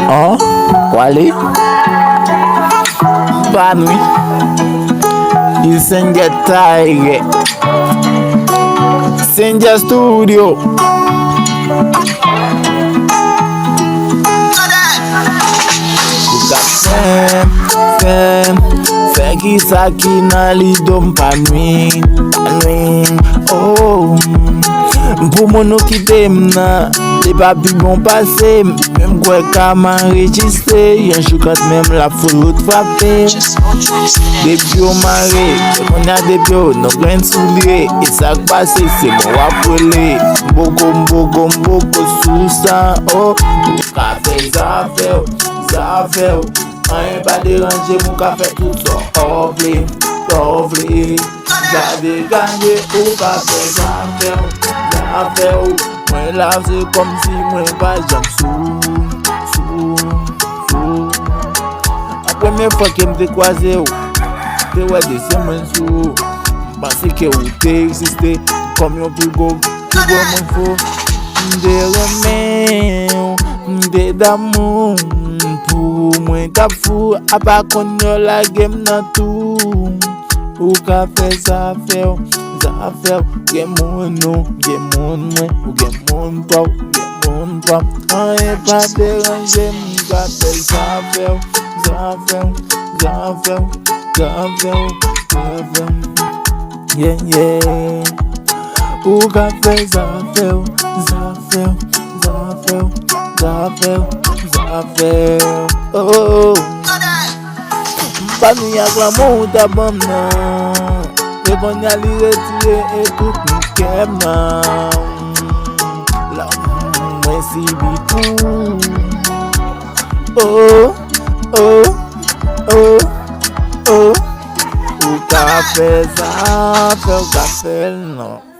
Hein? Wale? Pas nuit. Isaingueur. Isaingueur Studio. Fè ki sa ki nan li dom pa nwi. Oh, pou moun nou ki dem nan, li pa pi bon pase. Mèm kwe ka m'enregistre, yon choukat mèm la fout frappe. Depi yo mare, kon ya depi yo nou gwen soulye. E sak pase se moun wapwele. Mbogo sou sa. Oh, ka fe Zafèw. An pa deranje mou ka fe tout son Ovle. Gade ganye ou ka fe Zafèw. Mwen la se kom si mwen pa jam sou. A premye fwa ke mte kwaze ou, te wè de se mwen sou. Mpase ke ou te existe, kom yon pi go mwen fo. Mde remen, mde damou. Pou mwen kap fou, a pa kon yo la game nan tou. Ou ka fe Zafèw. Gen moun nou, gen moun mwen, ou gen moun tou. An e pa deranje mwen ka fe Zafèw. Yeah. Ou ka fe Zafèw. Oh, pas nous y'a glamour ta bonne nan. Et bon y'a li retire et tout nous kem nan. La mwen si bitou. Oh. Ou ka fe Zafèw, non.